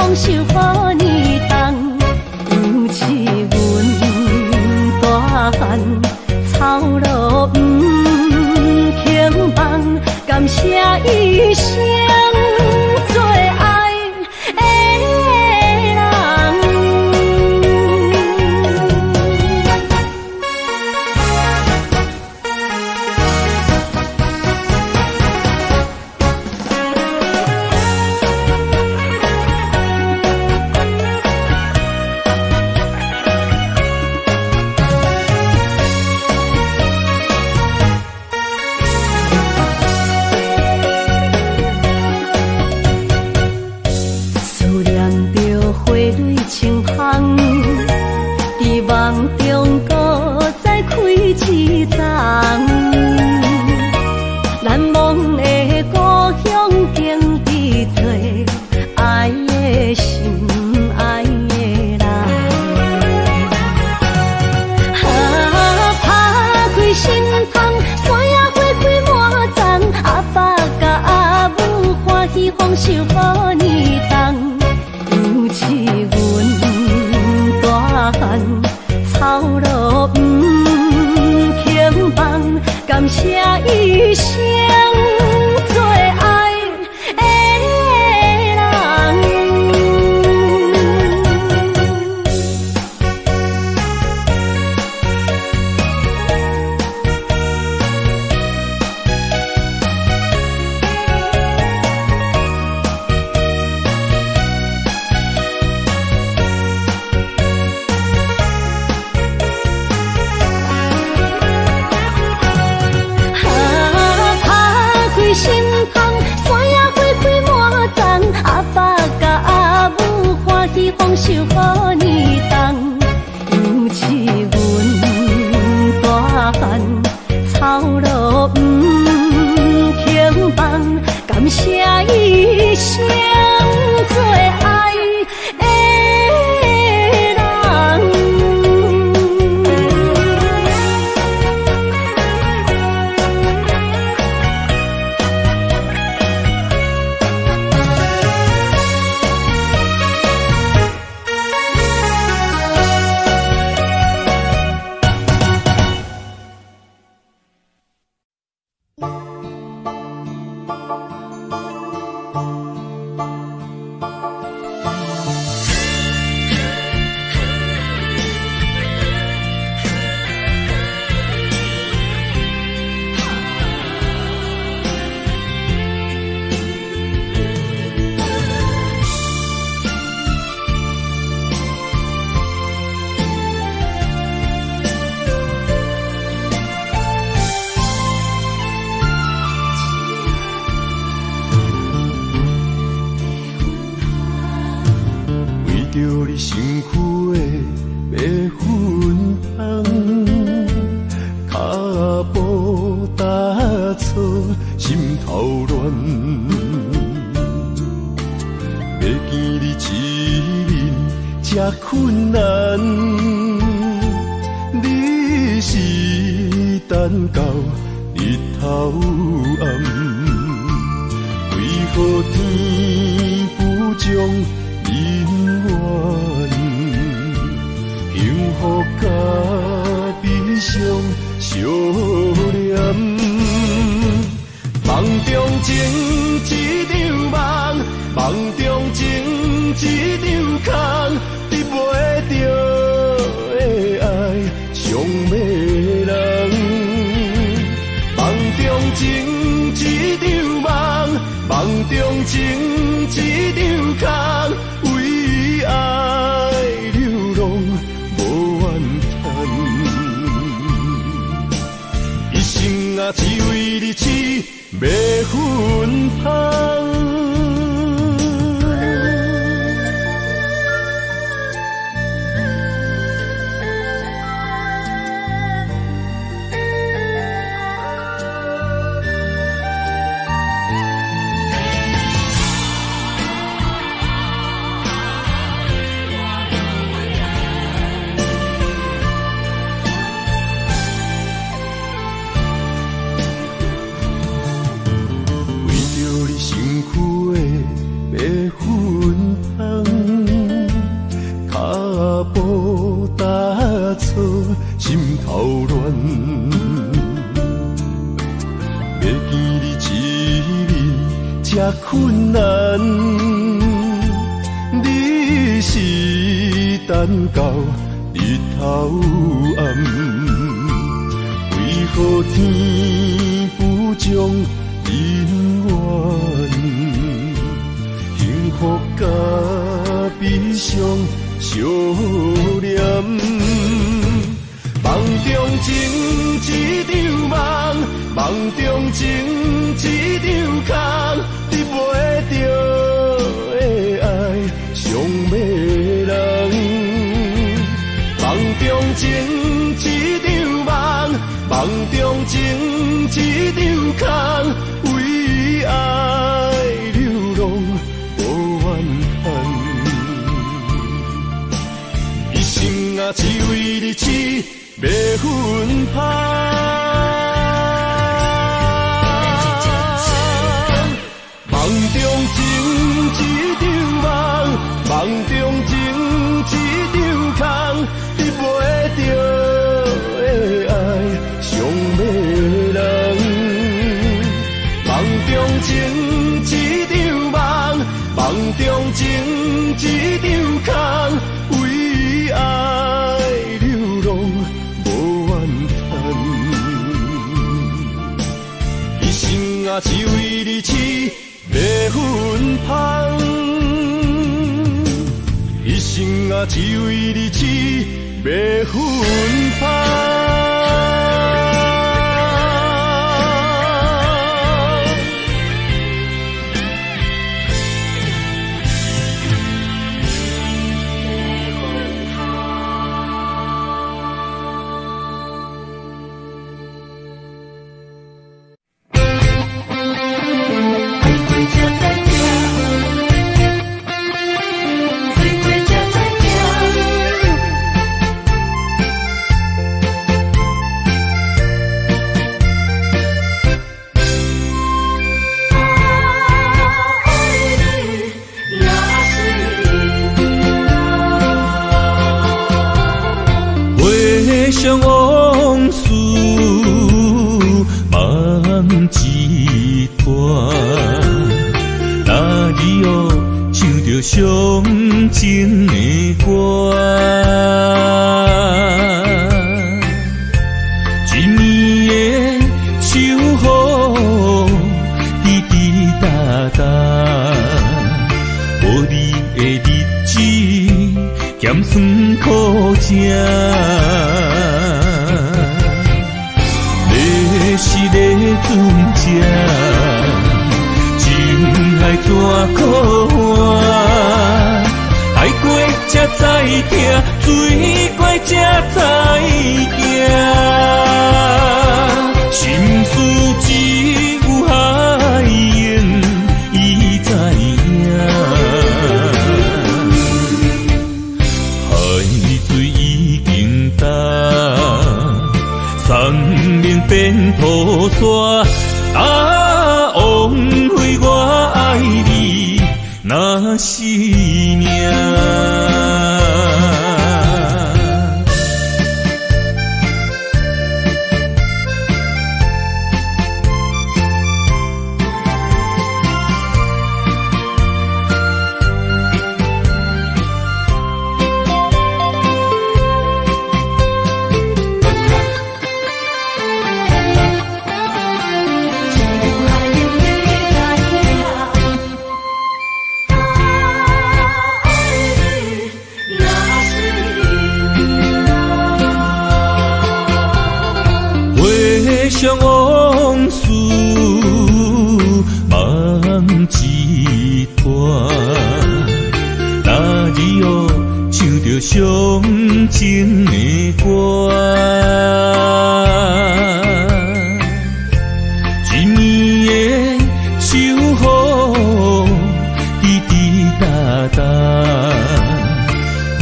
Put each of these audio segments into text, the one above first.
丰收好年冬，尤其阮大汉操劳不轻放，感谢一生做爱的人。丰收好年冬，尤其阮大汉操劳不轻放，感谢一生做爱的人。心痛，山野花开满丛，阿爸甲阿母欢喜丰收好年冬，尤其阮大汉操劳不轻放，感谢一生做爱的人。着你身躯的白粉香，脚步踏错，心头乱。要见你一面这困难，你是等到日头暗，为何天不将？人怨，幸福甲悲伤相连，梦中情一场梦，梦中情一场空，得袂着的爱上迷人。梦中情一场梦，梦中情一场空。为爱流浪无怨叹，一生啊只为你痴迷魂香。这困难，你是等到日头暗，为何天不将人怨？幸福甲悲伤相连，梦中情一场梦，梦中情一场空，得袂着的爱上迷人。梦中情一场梦，梦中情一场空，为爱流浪无怨叹，一生啊只为你痴袂分香。梦中情一场梦，梦中情一场空，得袂着的爱上迷人。梦中情一场梦，梦中情一场空，为爱流浪无怨叹，一生啊只为你痴袂分香，一生啊只为你痴袂分香。想往事梦一段，哪里哦唱着伤情的歌？一年的秋雨滴滴答答，无你的日子咸酸苦吃。是个船只，情爱怎可换？爱过才知疼，水过才知惊。心事只有海燕伊知影，海水已经干。生命变土沙，枉费我爱你那是命。想往事梦一段，哪里哦唱着伤情的歌？一年的秋雨滴滴答答，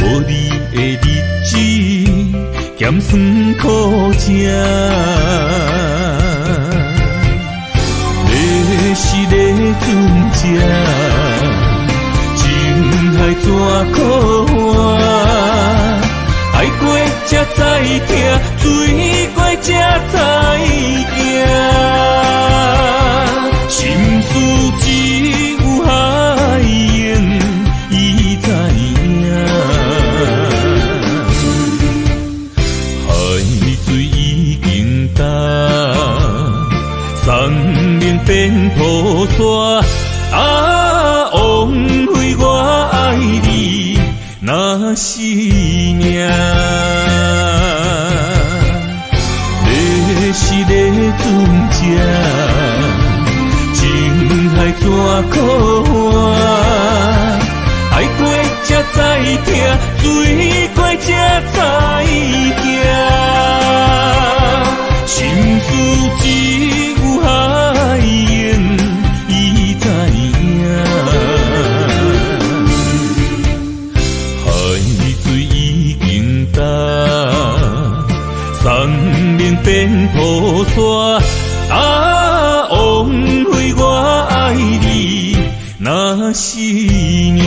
无你的日子咸酸苦吃。是个船只，情爱怎可换？爱过才知疼，水过才知惊。心事只山，啊，枉费我爱你若是命。是咧船只，情海怎可换？爱过才知疼，水过才知行。心事只有海涌，伊知影。海水已经干。生命变雨伞，啊，枉费我爱你若是命。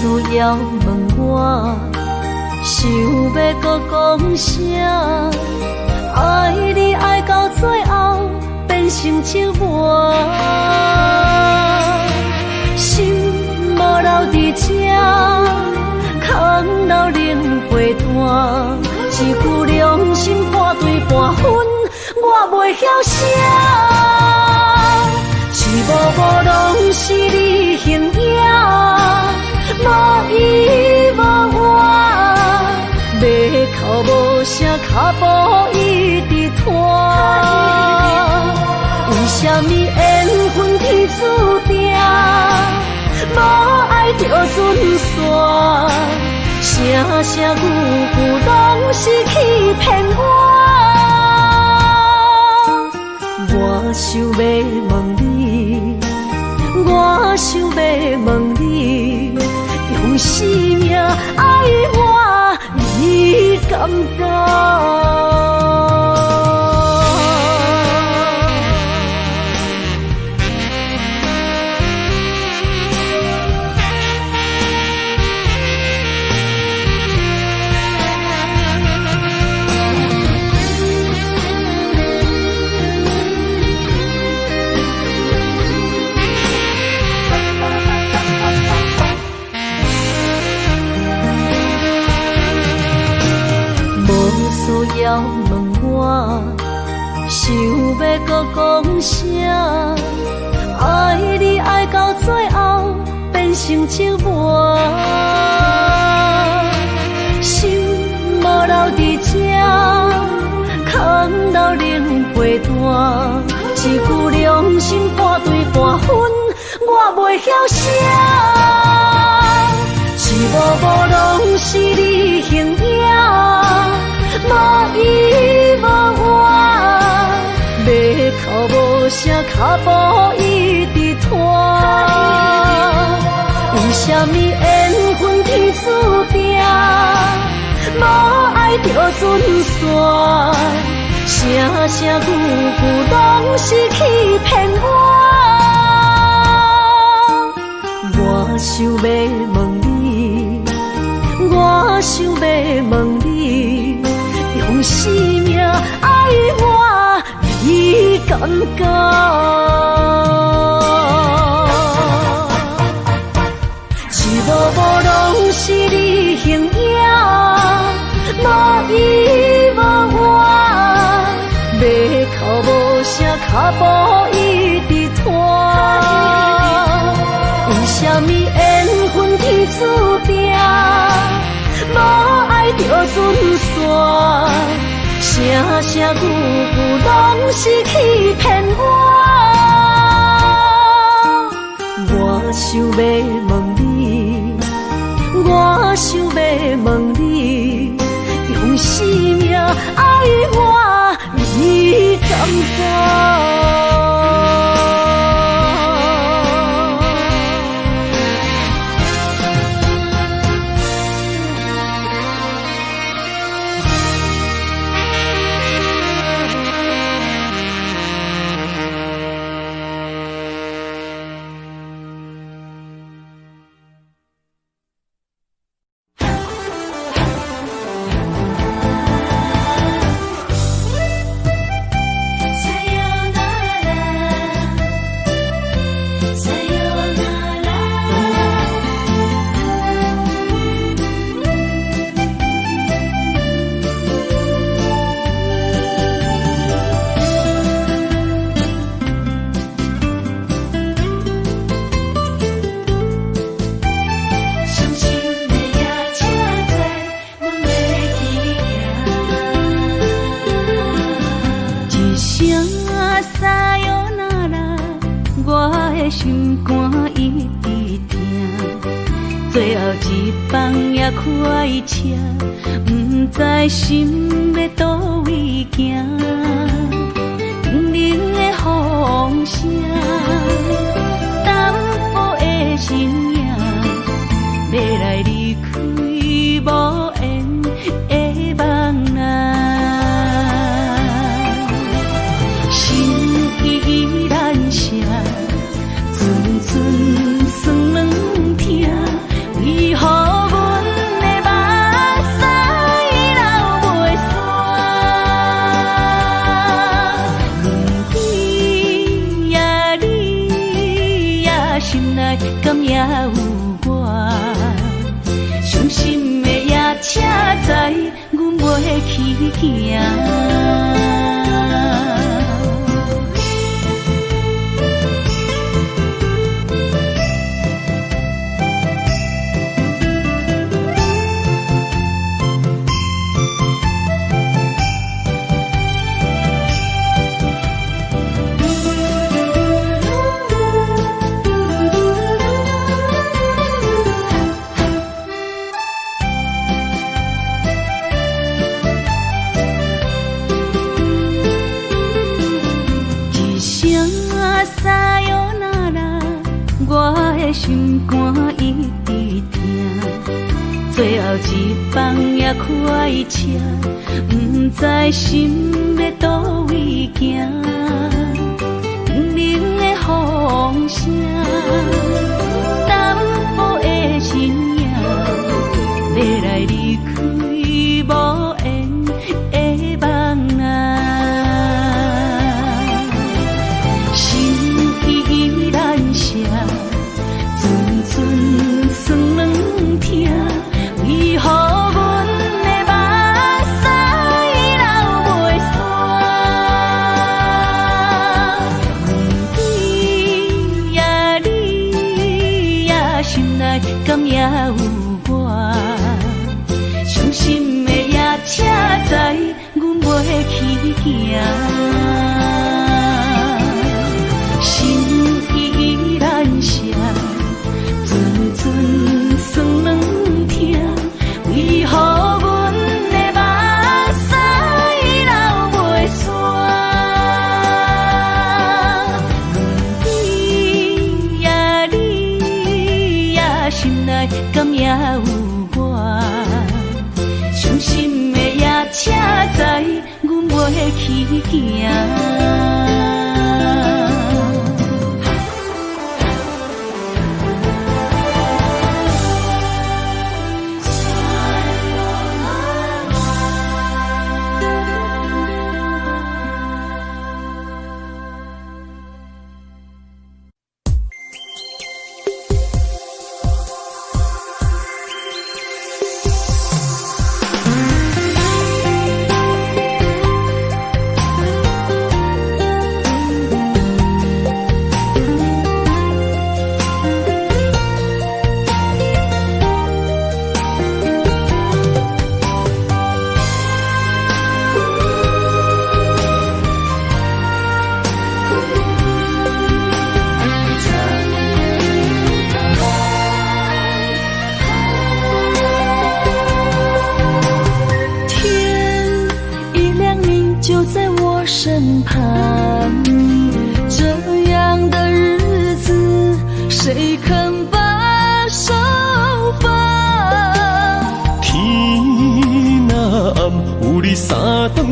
需要问我，想要搁讲啥？爱你爱到最后变成寂寞，心无留伫这，空留冷陪伴，一句良心半对半分，我袂晓写。一幕幕拢是你形影，无依无我，马口无声，脚步一直拖。为什么缘分天注定，无爱就准线？声声句句拢是欺骗我。我想要问你，我想要问你，用生命爱我，你敢敢？需要问我，想要搁讲啥？爱你爱到最后变成寂寞，心无留伫这，空留冷陪伴，一句良心半对半分，我袂晓写。一幕幕拢是你形影，无依无我，马口无声，脚步一直拖。为什么缘分天注定，无爱就准线？声声句句拢是欺骗我。我想要问你，我想要问你，用生命爱我，你敢敢？一幕幕拢是你形影，无依无我，马口无声，脚步一直拖。为什么缘分天注定，无爱就准线？声声句句讲是欺骗我。我想要问你，我想要问你，用生命爱我，你甘否？心肝一直疼，最后一放也开车，不知心要倒位行。冷冷的风声，淡薄的身影，要来离开无缘的梦啊，心依然舍。阵酸软疼，为何阮的目屎流袂煞？轮回呀，你呀，心内敢也有我？伤心的夜车载，阮袂去行。心肝一直疼，最后一放也开车，不知心要倒位行。冷冷的风声，淡薄的身影，要来离开无缘的梦啊，心依然舍。阵酸软疼，为何阮的目屎流袂煞？轮回呀，你呀，心内敢也有我？伤心的夜车载，阮袂去行。心依然舍。阵酸软疼，为何阮的目屎流袂煞？轮回呀，你呀，心内敢也有我？伤心的夜车载，阮袂去行。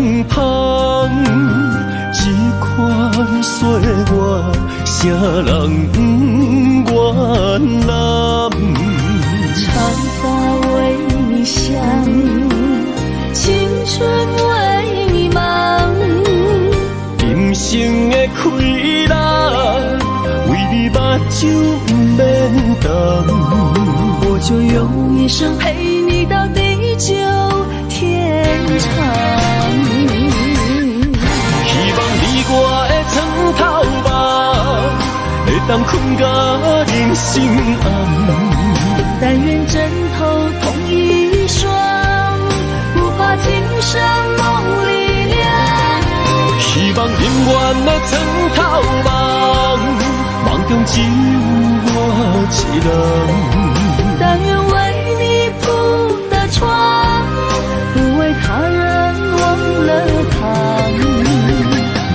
长芳，这款岁月，啥人不愿揽？长发为你香，青春为你忙。今生的快乐，为你目睭不免干。我就用一生陪你到地久天长。希望你我的床头梦，会当困甲人心暗。但愿枕头同一双，不怕今生梦里凉。希望永远的床头梦，梦中只有我一人。但愿为你铺的床，不为他人忘了躺。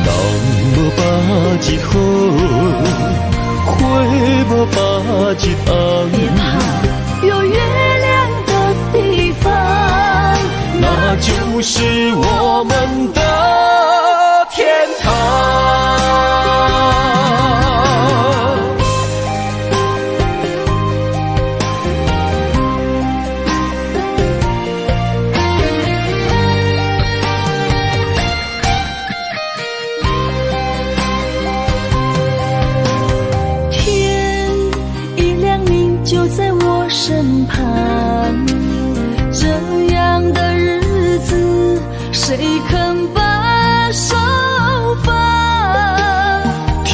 人无百日好，花无百日红。别怕有月亮的地方，那就是我们的天堂。身旁，这样的日子，谁肯把手放？天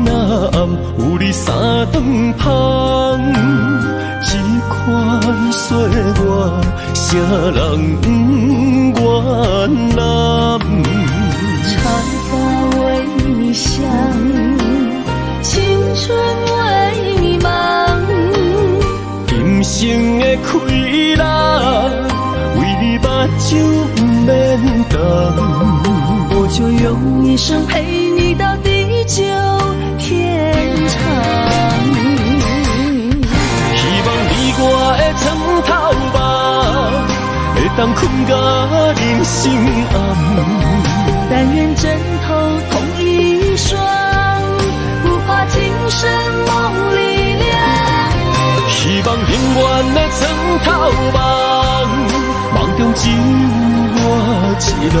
若暗，有你三顿香，这款岁月，啥人不愿揽？长发为你香，青春为你忙。今生的快乐，为你目睭不免干。我就用一生陪你到地久天长。希望你我的床头梦，会当困甲人心暗。但愿枕头同一双，不怕今生梦里凉。希望永远的床头梦，梦中只有我一人。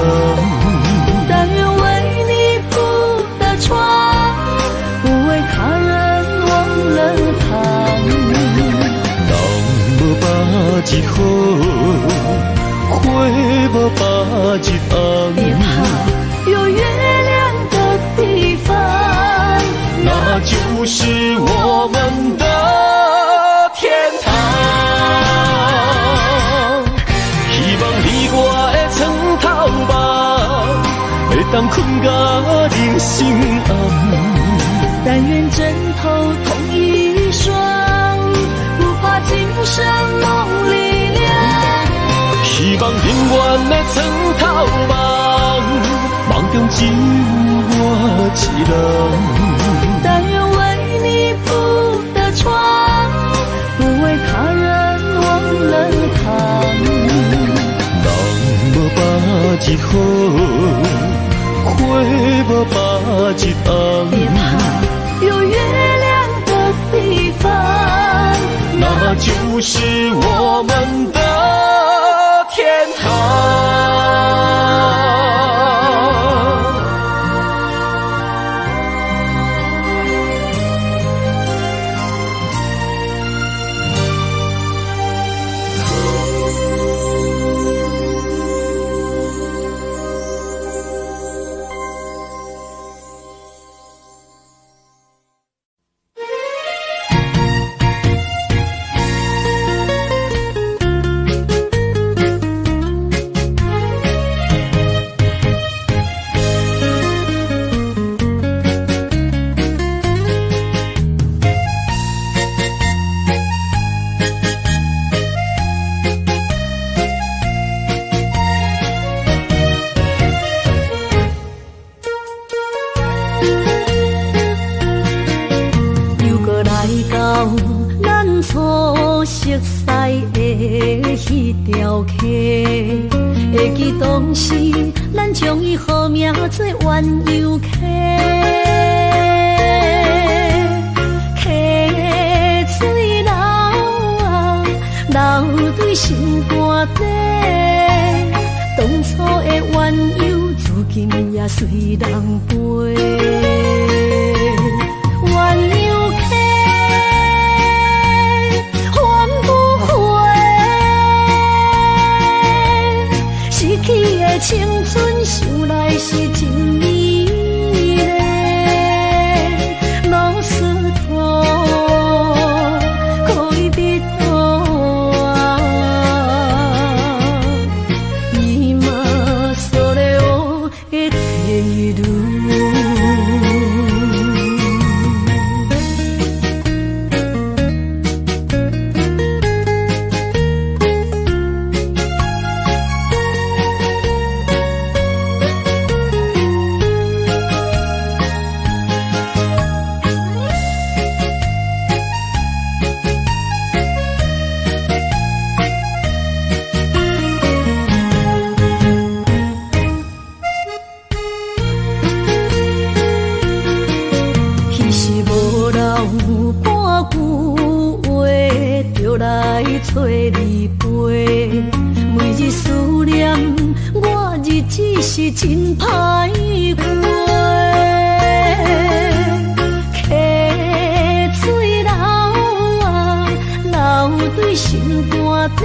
但愿为你铺的床，不为他人忘了躺。人无百日好，花无百日红。别怕有月亮的地方，那就是我们的天堂。希望你我的床头梦，会当困甲人心暗。但愿枕头同一双，不怕今生梦里凉。希望永远的床头梦，梦中只有我一人。但愿为你铺的床，不为他人忘了躺。人无百日好，花无百日红。别怕有月亮的地方，那就是我们的天堂。到咱初熟悉爱的迄条溪，会记当时咱将伊号名做鸳鸯溪。溪水流啊，流对心肝底。当初的鸳鸯，至今也随人陪。鸳鸯溪，还不回。失去的青春，想来是真美丽。老师徒，可以彼途啊。找你陪，每日思念，我日子是真歹过。溪水流啊，流对心肝底。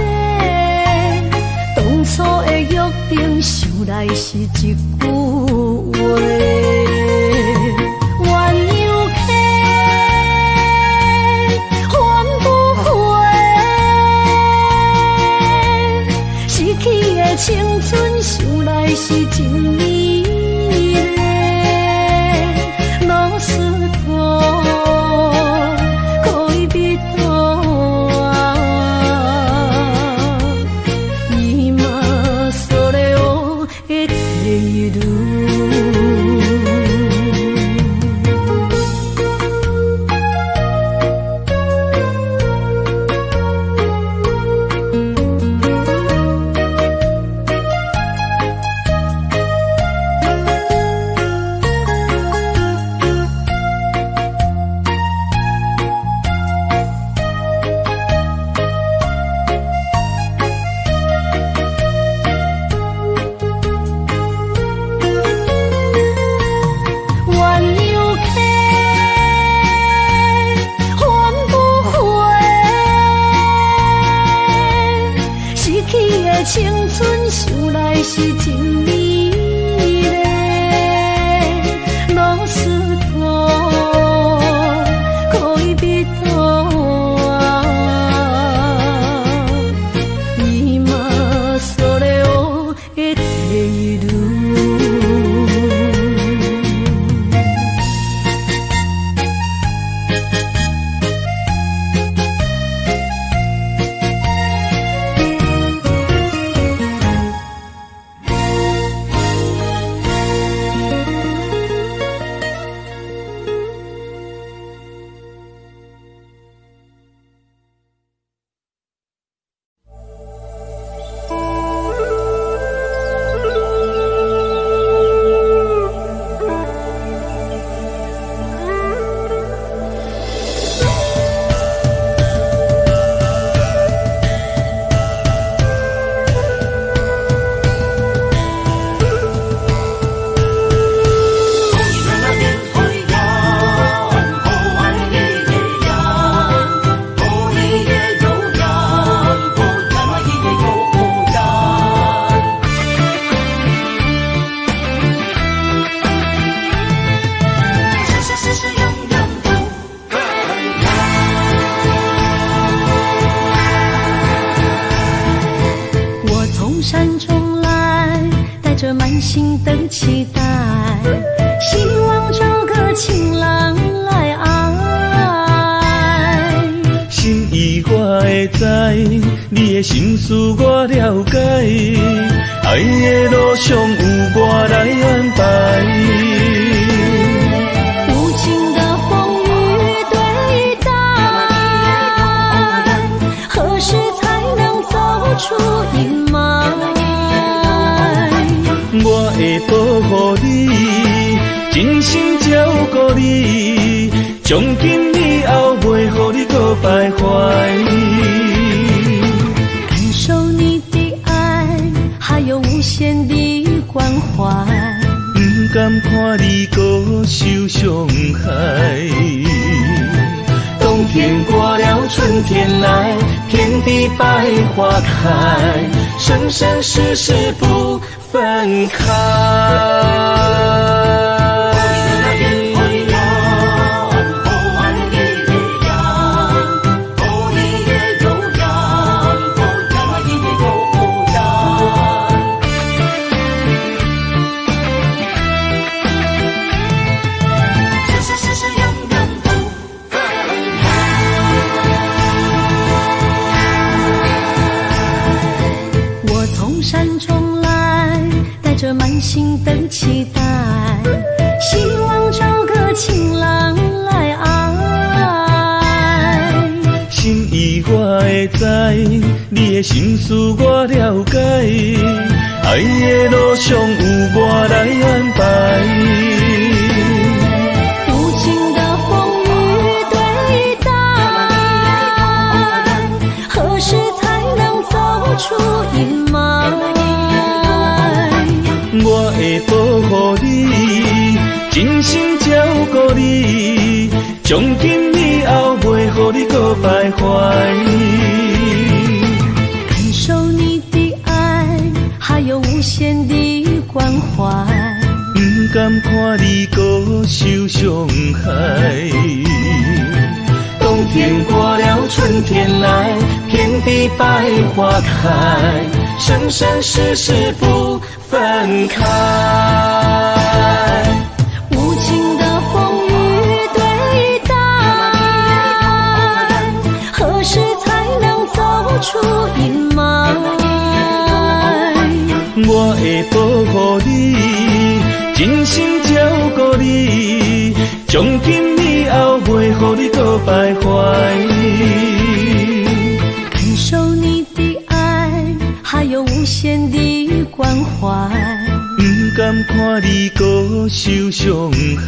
当初的约定，想来是一句话。青春想来是真美丽，老师徒，可以彼途啊。今嘛所了的地路。青春想来是真美丽，老师徒，可以彼途啊。伊嘛所了的地路。山中来，带着满心的期待，希望找个情郎来爱。心意我会知，你的心思我了解，爱的路上有我来安排。无情的风雨对待，何时才保护你，真心照顾你，从今以后袂予你搁徘徊。感受你的爱，还有无限的关怀。不甘看你搁受伤害。冬天过了，春天来，遍地百花开，生生世世不分开。满心的期待，希望找个情郎来爱。心意我会知，你的心思我了解，爱的路上有我来安排。无情的风雨对待，何时才能走出阴霾？我会保护你，真心照顾你，从今以後袂予你搁徘徊。感受你的愛，還有無限的關懷。不甘看你搁受傷害。冬天過了，春天來，遍地百花開，生生世世不分開。無情的風雨對待，何時才能走出陰霾？我會保護你，真心照顧你，從今以後袂予你搁徘徊。感受你的愛，還有無限的關懷。不甘看你搁受傷害。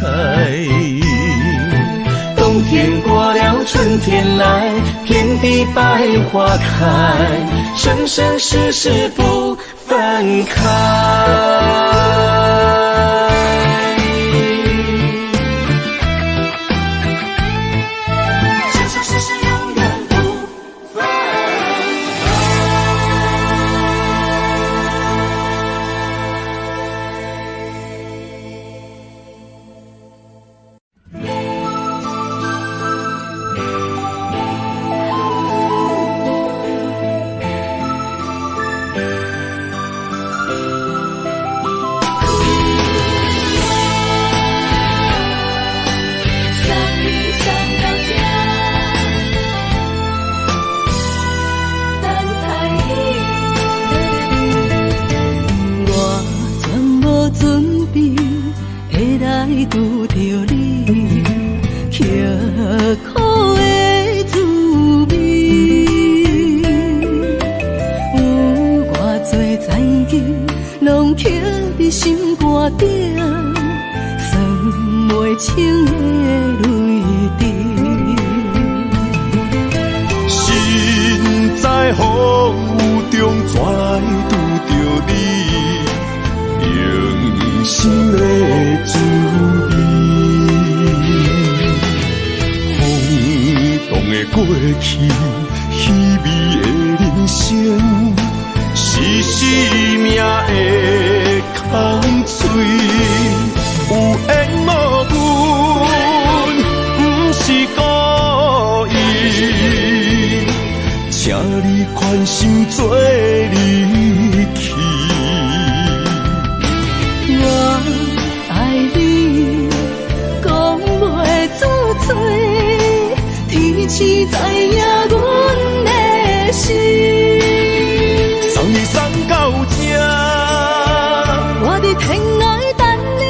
冬天過了，春天來，遍地百花開，生生世世不分開。拄着你刻苦的滋味，有偌多知己，拢刻伫心肝顶，算袂清的泪滴。心在风雨中，怎来拄着你？用心的滋味，轰动的过去，稀微的人生，是生命的空嘴，有缘无分，不是故意，请你宽心做离去。我爱你，讲袂出嘴，天赐知影阮的心。送你送到这，我伫天涯等你，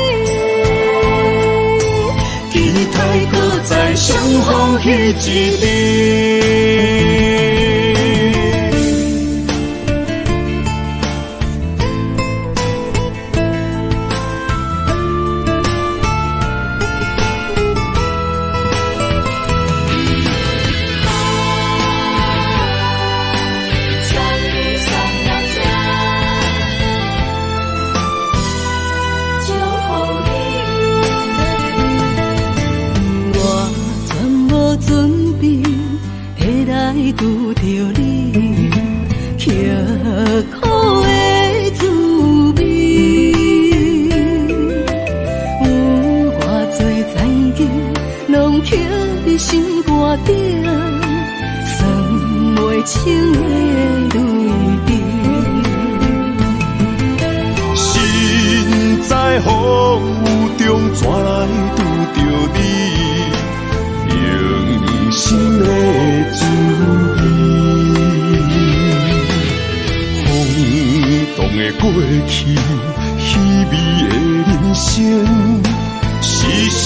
期待搁再相逢彼一日。拄着你，刻苦的滋味。有偌多情景，拢刻伫心肝顶，算袂清的泪滴。心在风雨中，怎来拄着你？用心的滋味，风动的过去，稀微的人生，是生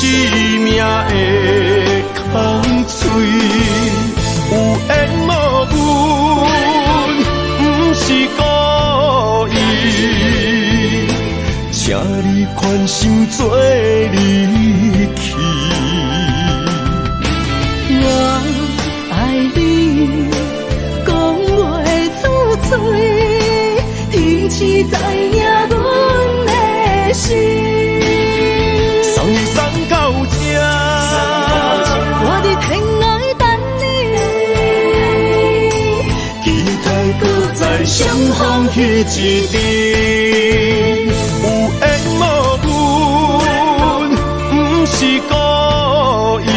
命的空嘴，有缘无分，不是故意，请你宽心做离去。我爱你，讲袂出嘴，天赐知影阮的心。送你送到这，我伫天外等你，期待搁再相逢彼一日。有缘无分，不是故意，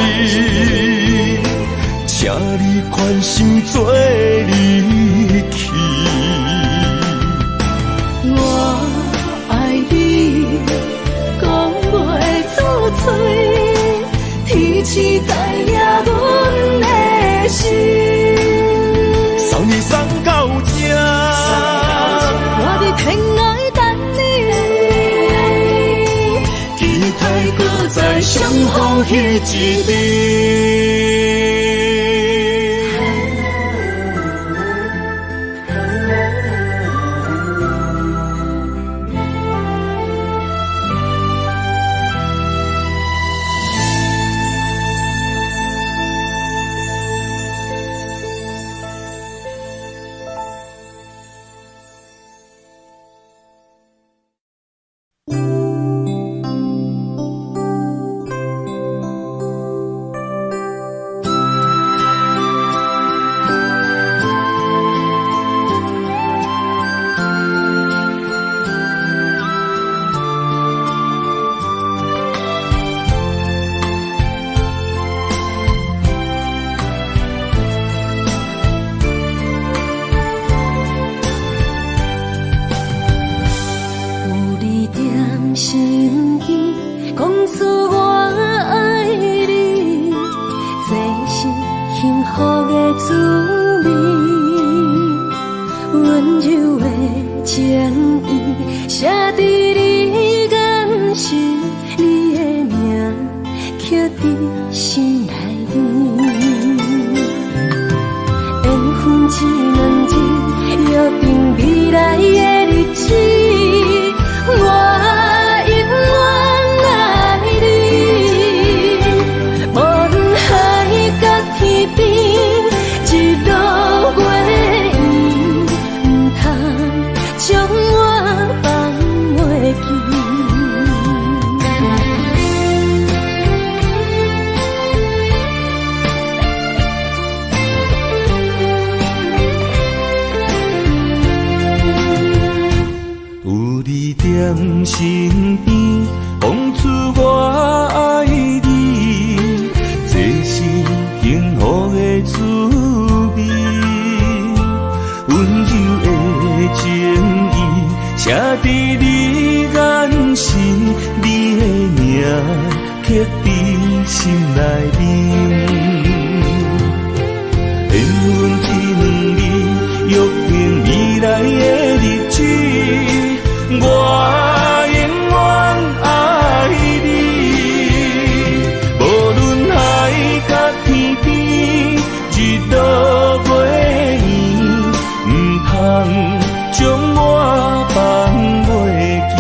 请你宽心做离去。我爱你，讲袂出嘴，天赐知影阮的心。送你送到这，我伫天外等你，期待搁再相逢彼一日。身边，讲出我爱你，这是幸福的滋味。温柔的情意，写伫你眼神，你的名刻伫心内面。缘分一两日，约定未来的日子。我永远爱你，无论海角天边，日落月圆，不通将我放袂记。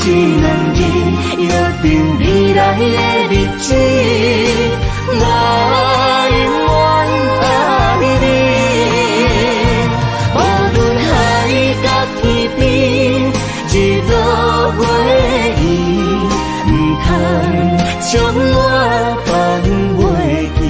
两人约定未来的日子，我永远爱你。无论海角天边，一朵花意，唔通将我放袂记。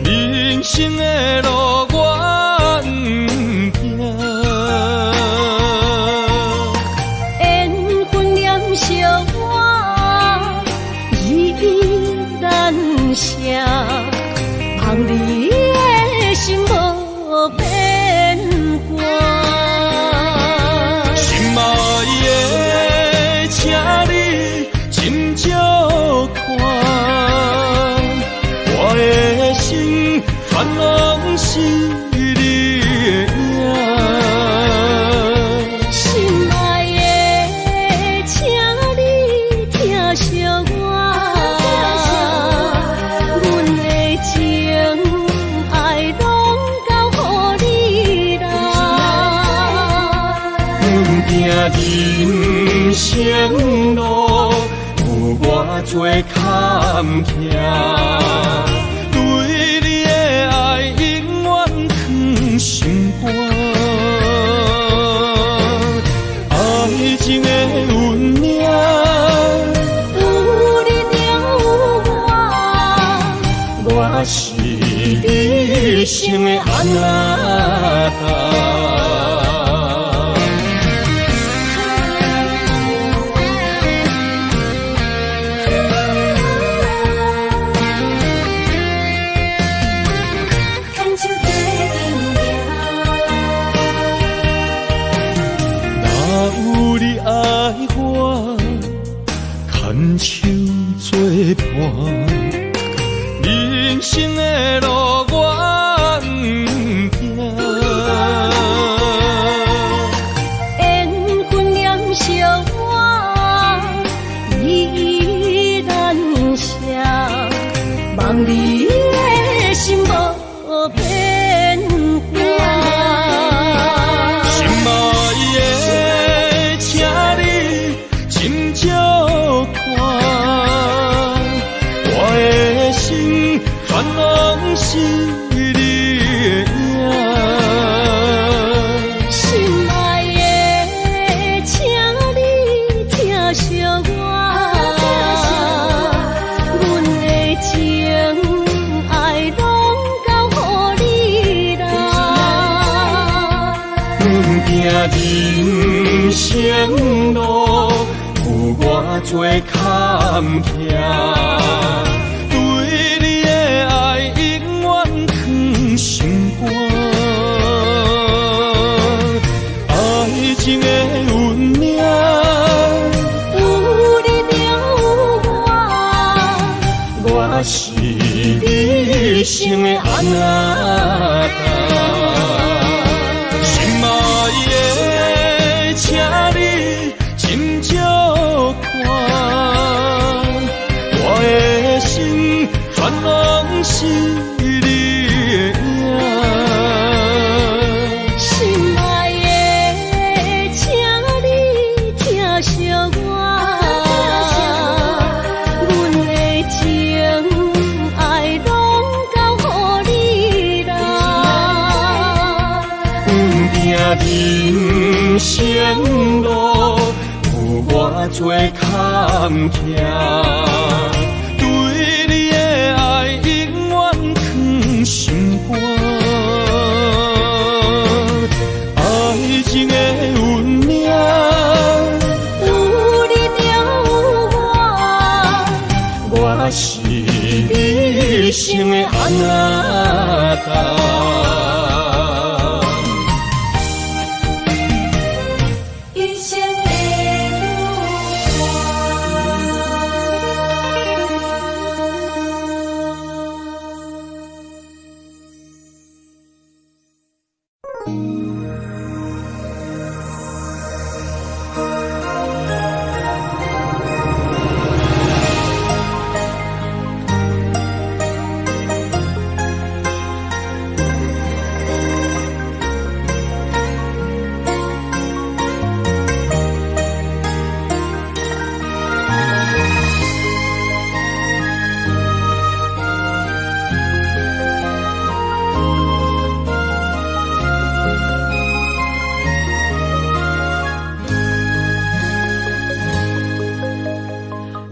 人生的路我不行，缘分念惜我依然写，望你的心无变卦。心爱的，请你斟酌看。我的心烦恼是你的影，心爱的，请你疼惜我，阮的情爱拢交予你啦。阮行人生路有偌多坎坷。心肝，爱情的运命，有你就有我是你生的安那达。牵手作伴，人生的路我不行。缘分念惜我依然写，望你的心无变卦。心爱的，请你斟酌看，我的心烦恼是你的影。心爱的，请你疼惜我，阮的情爱拢交予你啦。阮行人生路有偌多坎坷，对你的爱永远藏心肝。爱情的运命，有你就有我是你生的安那达。心爱的，请你斟酌看，我的心烦恼是你的影。心爱的，请你疼惜我，阮的情人生路有偌多坎坷，对你的爱永远藏心肝。爱情的运命，有你有我是你生的阿达。一生的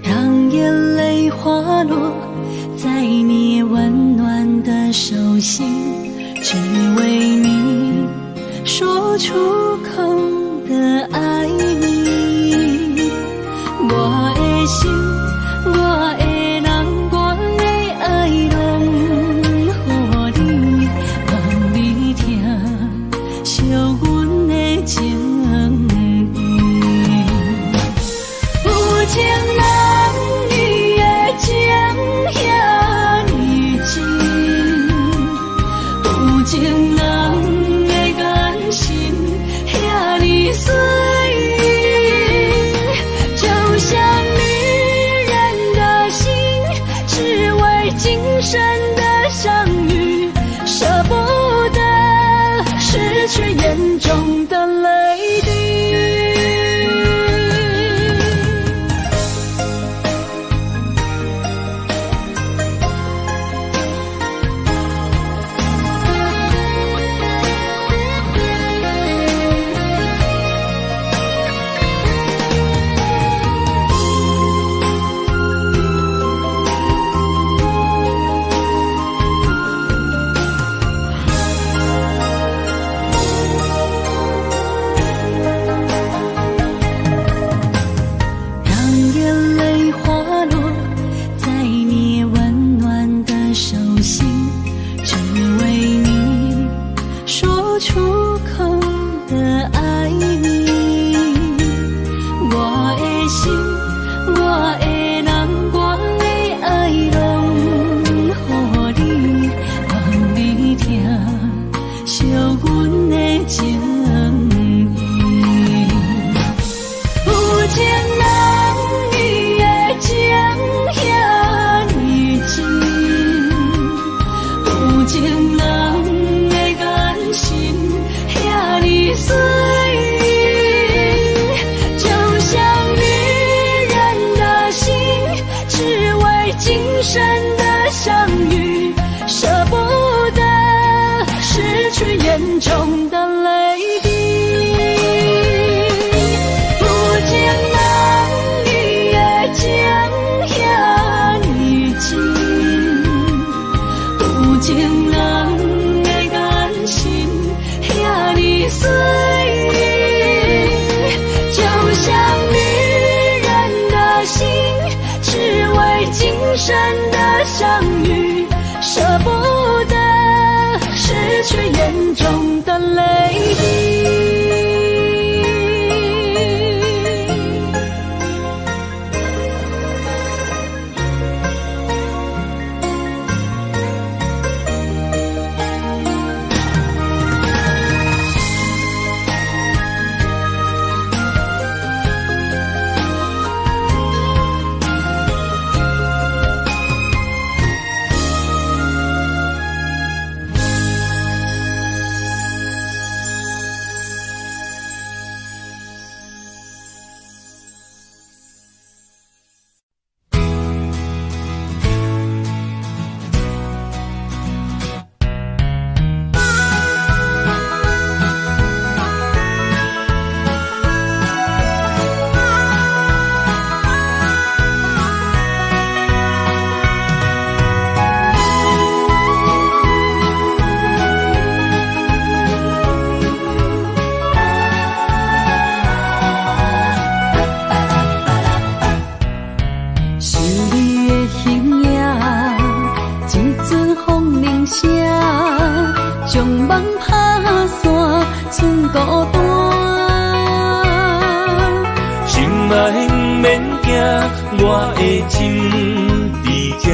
让眼泪滑落在你温暖的手心，只为你说出口的爱你。我的心，我的人，我的爱拢予你，望你听惜阮的情意。有情人你的情遐尼真，有情人的眼神遐尼水，就像女人的心，只为今生的相遇，舍不得失去眼中的泪滴。眼中的泪滴，有情人你的情遐尼真，有情人的眼神遐尼水，就像女人的心，只为今生的相遇，舍不得失去眼中的泪滴。梦打散，剩孤单。心爱免惊，我的心伫这，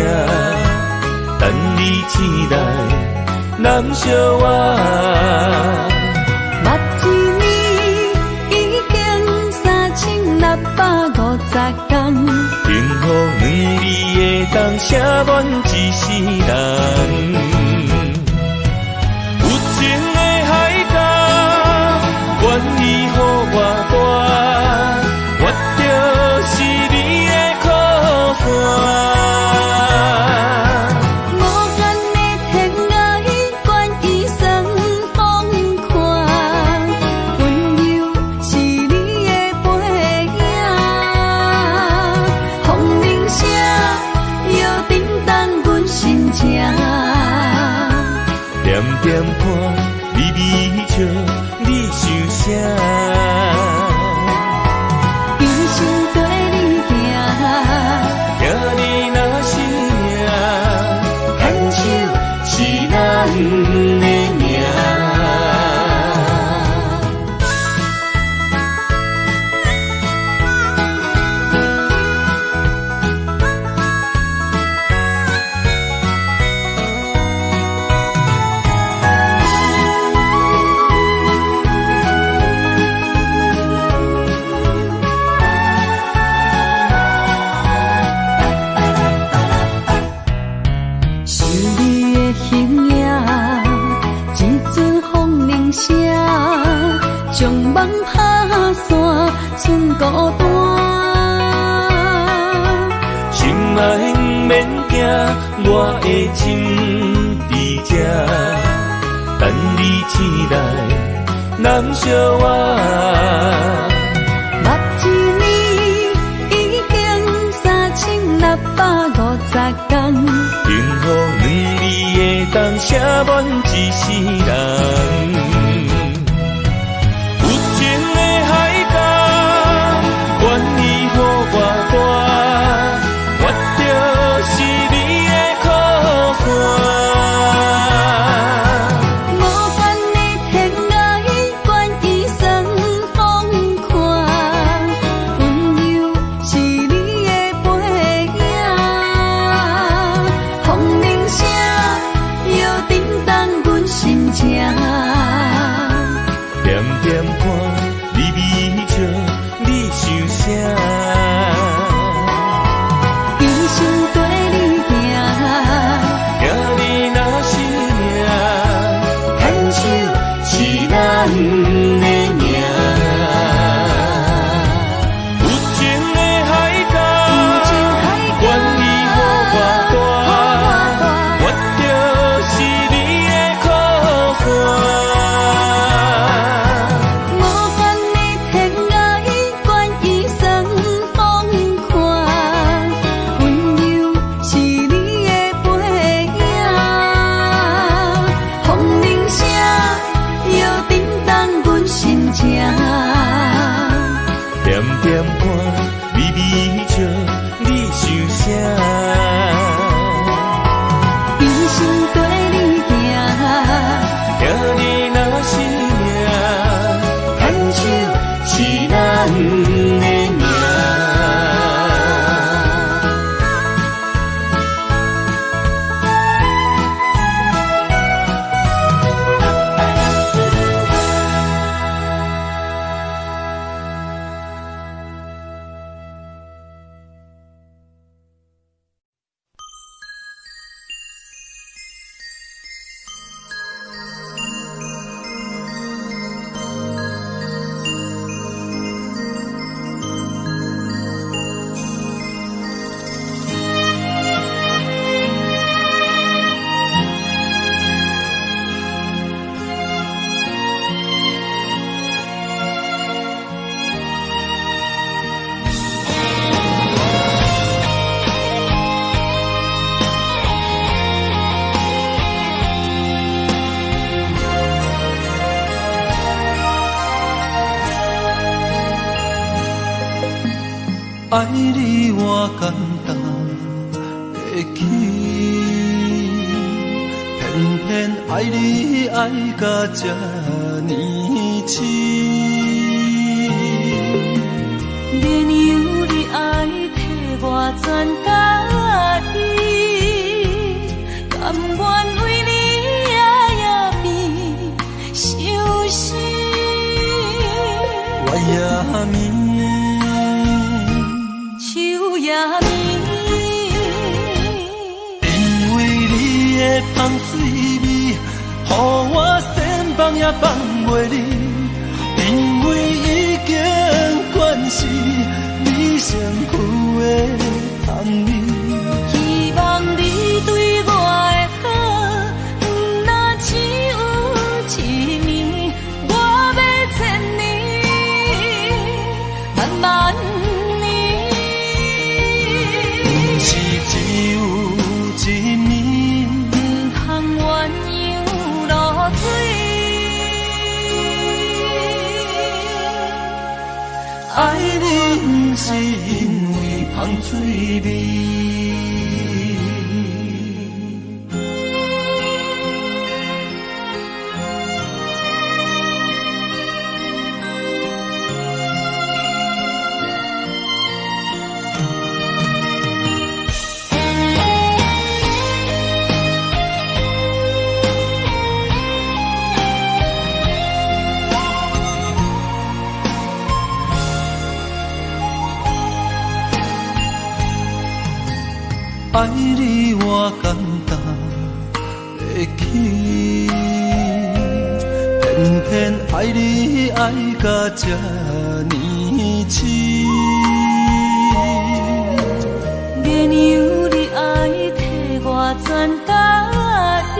等你醒来，难相偎。目一年已经3650天，幸福两字会当写满一世人。有情的海角，愿意予我跋，我就是你的靠山。点看微微笑，你想啥？一生跟你行，行你若是命，牵手是咱的命。将梦打散，剩孤单。心爱免惊，我的心伫这，等你醒来，难相偎。目一年已经3650天，幸福两字会当写满一世人。爱你我简单会去，偏偏爱你爱到这呢深，免由你爱替我全家己，甘愿为你夜变伤心。我也眠，手也眠，因为你的香水味，予我身放也放袂离。因为已经惯是你身躯的香味，希望你对我的好，不那只有一年，我要千年，万万年。不是只有一年，不通鸳鸯落水。爱你不是因为香水味。爱你我简单会起，偏偏爱你爱到这呢深，免由你爱替我全家己，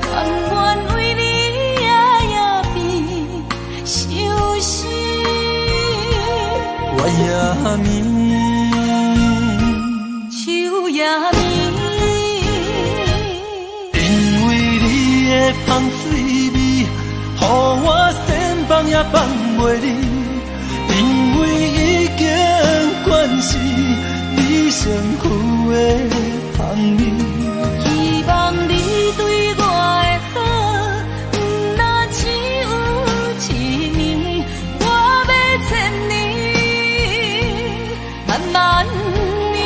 甘愿为你夜变伤心。我也眠。也眠，因为你的香水味，予我身放也放袂离。因为已经惯是你身躯的香味，希望你对我的好，不那只有一年，我要千年，万万年。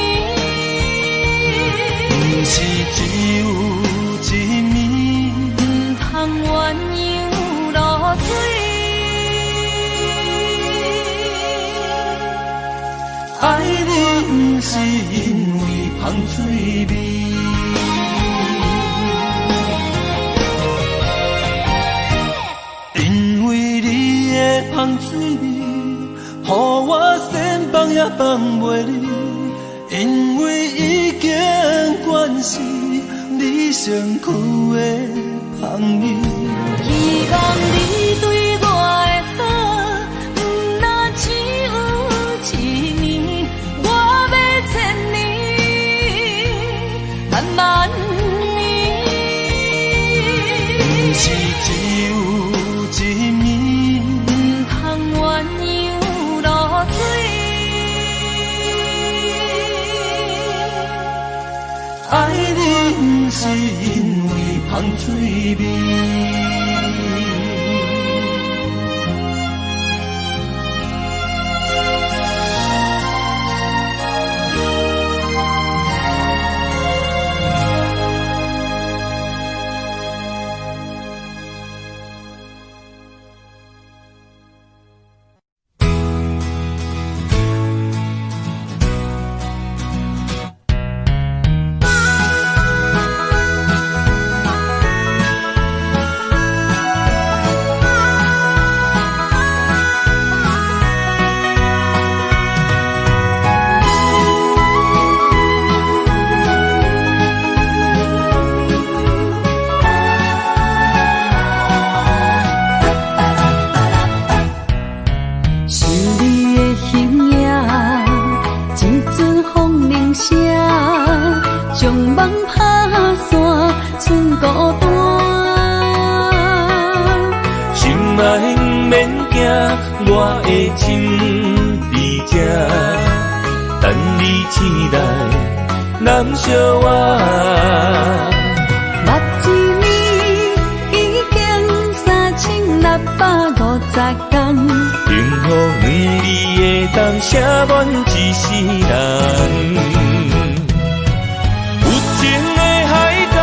不是只有一年，不通鸳鸯落水。爱你不是因为香水味，因为你的香水味，予我身放也放袂离。因为已经惯是你身躯的香味，希望你对我的好，不那只有一年，我要千年，万万年。不是只有一年，不通鸳鸯落水。爱你不是因为香水味。我的心伫这，等你醒来，难相我。会当写满一世人。有情的海角，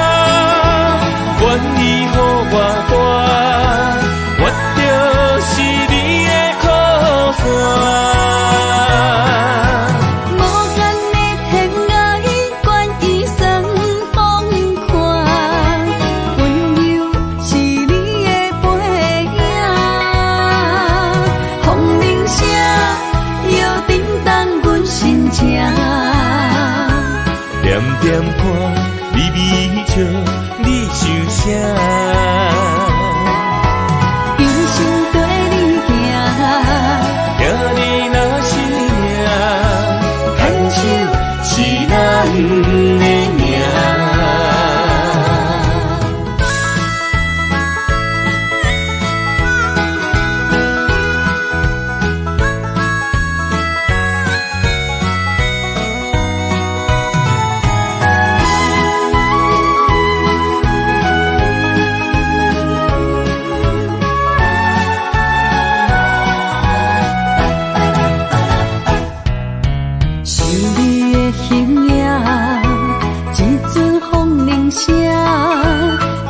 愿意予我带，我就是你的靠山。点看微微笑，你想啥？用心跟你行，行你若是命，牵手是咱的命。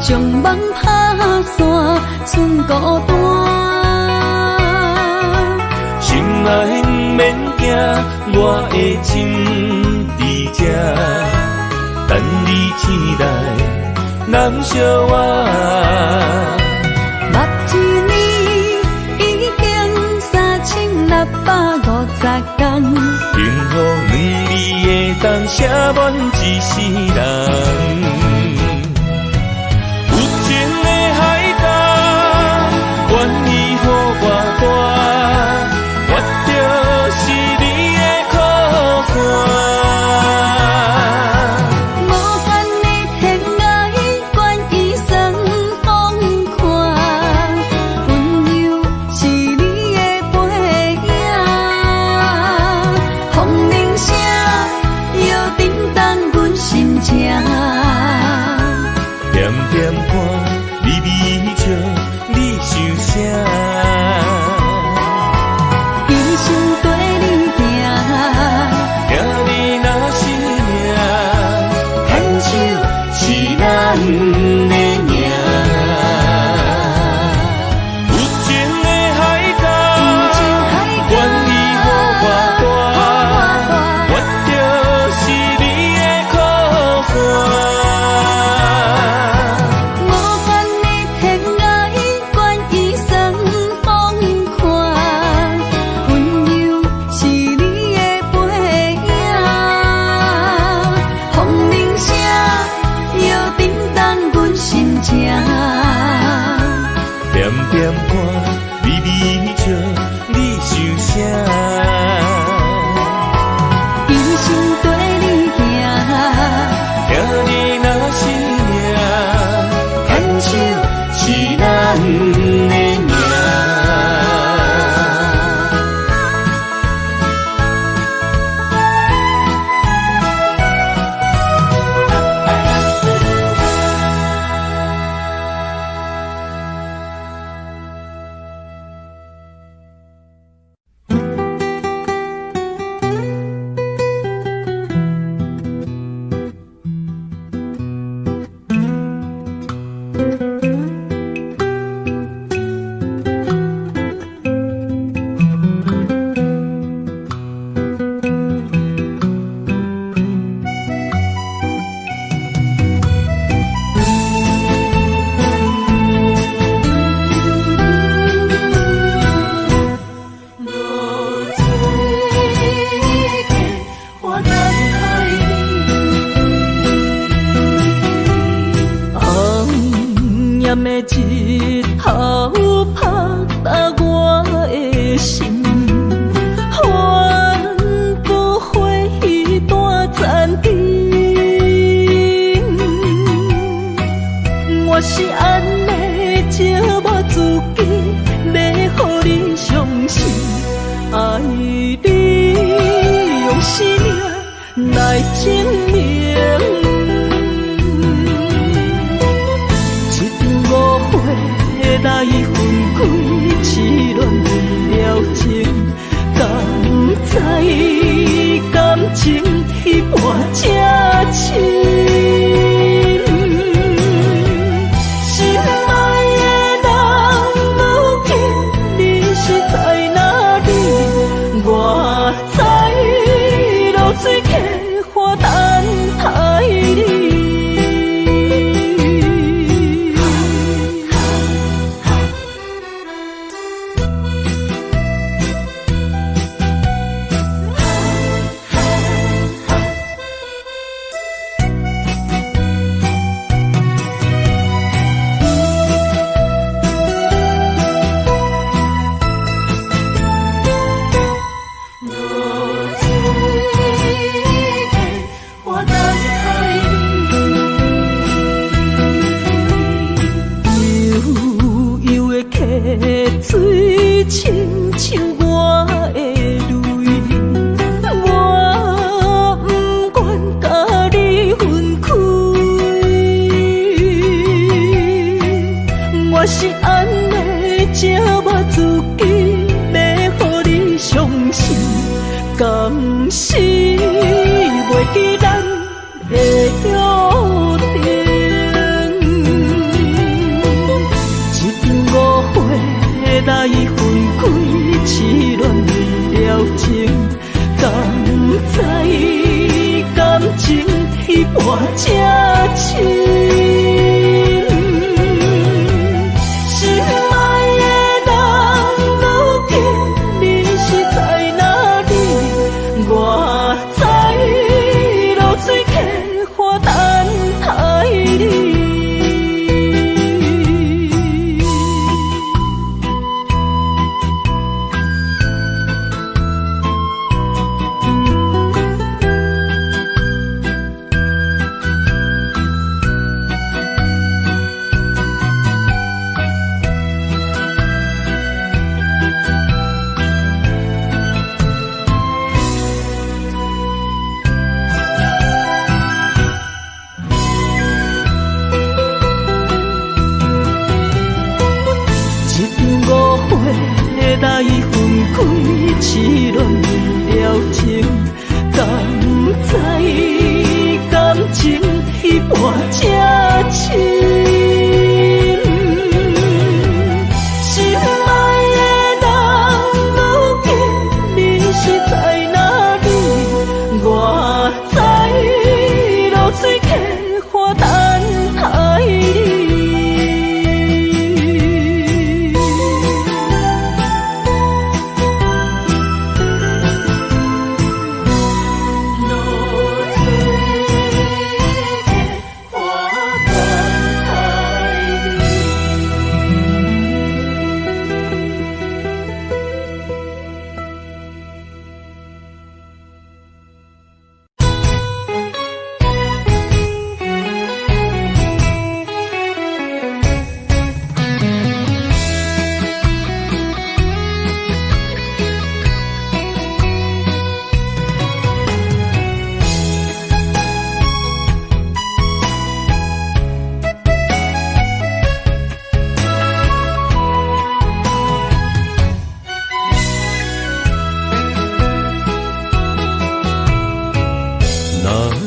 将梦打散，剩孤单。心内不免惊，我的心伫这，等你醒来，难相我。目一年已经3650天，幸福两字会当写满一世人。愿意予我带，我就是你的靠山。无限的天涯，愿意算风看，温柔是你的背影，风铃声摇叮当阮心情。点点看，微微笑。你想啥？用心跟你行，行你若是命，牵手是咱的命。有情的海角，愿意予我带，我就是你的靠山。点点看，微微笑，你想啥？用心跟你行，行你若是命，牵手是咱的命。日头拍打我的心，换不回一段暂停。我是安尼借我自己，要予你相信，爱你用生命来证明。来分开，痴恋为了情，甘知感情彼半才深。心爱的人，如今你是在哪里？我知落水客花等待你。水亲像我的泪，我不愿甲你分开。我是安尼这么自己，要予你相信，敢是袂记咱的约定。来分开，痴恋为了情，敢知感情彼半才深。心爱的人，如今你是在哪里？我知落水客花等待你。来分开，痴恋为了情，敢知感情彼半才深。心爱的人，如今你是在哪里？我知落水客花等待你。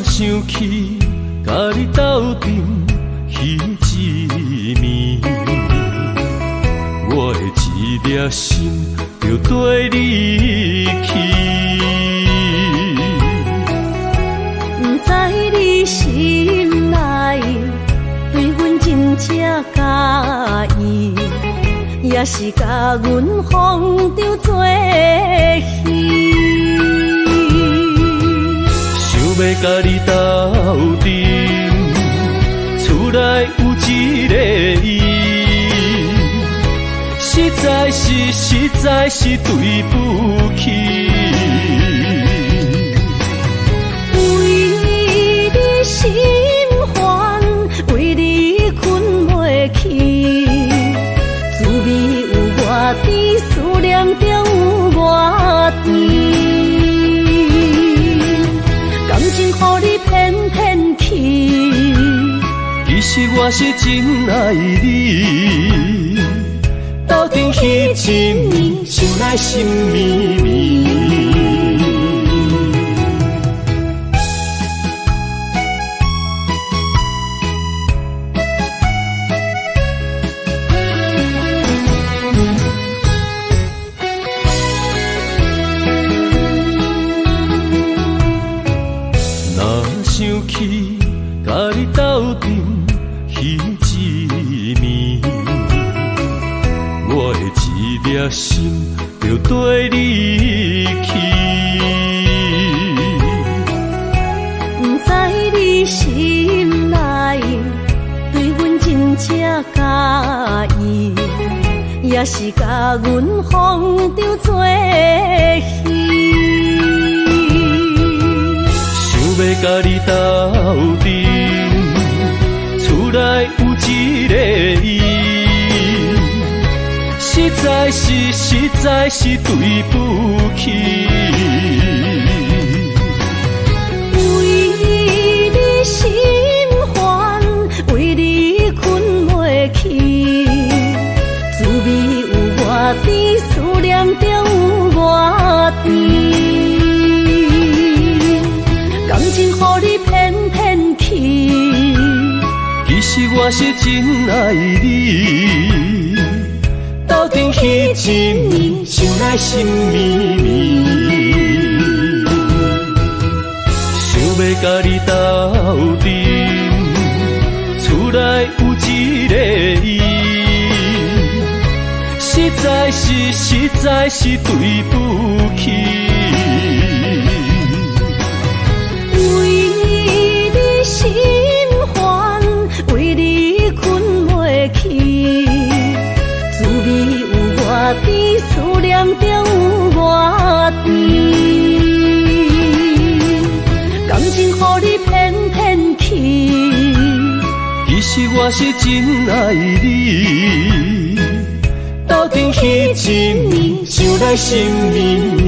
想起甲你斗阵彼一暝，我的一粒心就跟你去。不知你心内对阮真正介意，也是甲阮风中做戏。要甲你斗阵，厝内有一个伊，实在是对不起。为你心烦，为你困袂去，滋味有偌甜，思念着有偌甜。感情予你骗骗去，其实我是真爱你。斗阵彼一暝，想来心绵绵。心就跟你去。不知你心内对阮真正介意，也是甲阮放着做戏。想要甲你斗阵，厝内有一个伊，实在是对不起。为你心烦，为你困袂去，滋味有外甜，思念就有外甜。感情予你骗骗去，其实我是真爱你，斗阵彼一暝，想来心绵绵。想要甲你斗阵，厝内有一个伊，实在是对不起。心烦，为你困袂去，滋味有外甜，思念就有外甜。感情予你骗骗去，其实我是真爱你，斗阵彼一暝，想来心绵绵。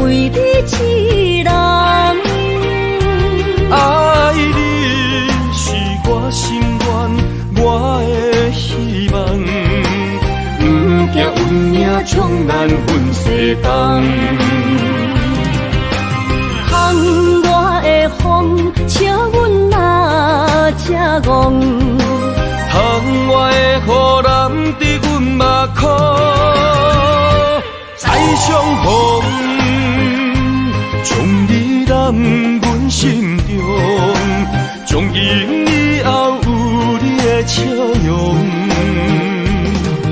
为你一人，爱你是我心愿，我的希望。不惊运命冲咱分世东，窗外的风笑阮哪只戆，窗外的雨淋伫阮目眶，再相逢。将你揽阮心中，从今以后有你的笑容。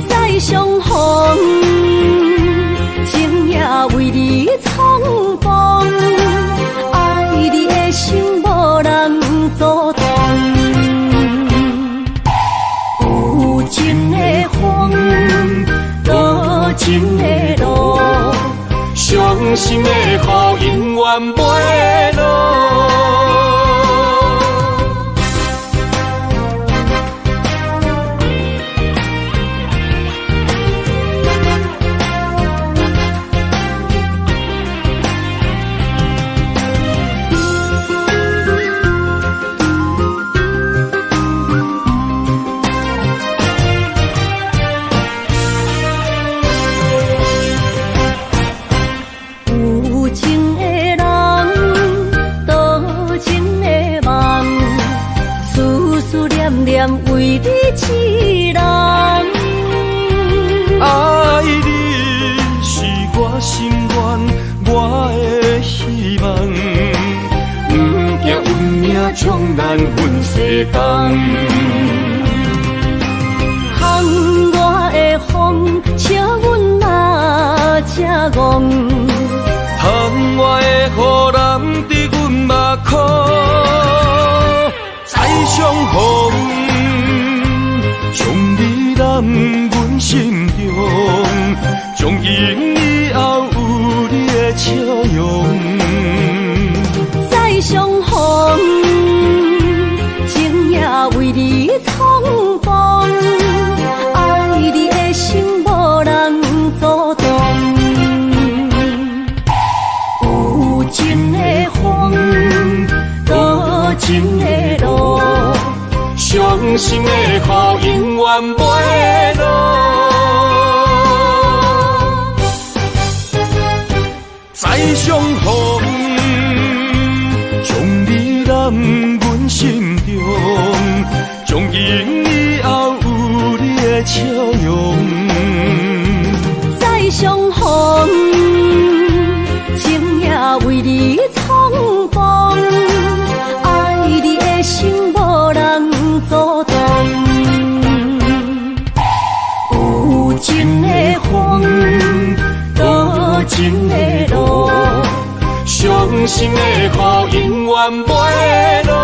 再相逢，情也为你冲动，爱你的心无人阻挡。有情的风，多情的路。伤心的雨永远袂落。为你一人，爱你是我心愿，我的希望。不惊运命冲咱分世东，窗外的风笑阮哪只戆，窗外的雨淋伫阮目眶，再相逢。将你揽阮心中，从今以后有情的路，伤心的雨永远袂落。再相逢，将你揽阮心中，从今以后有你的笑容。再相逢，情也为你冲动，爱你的心无人阻挡。有情的风，多情的路，伤心的雨永远袂落。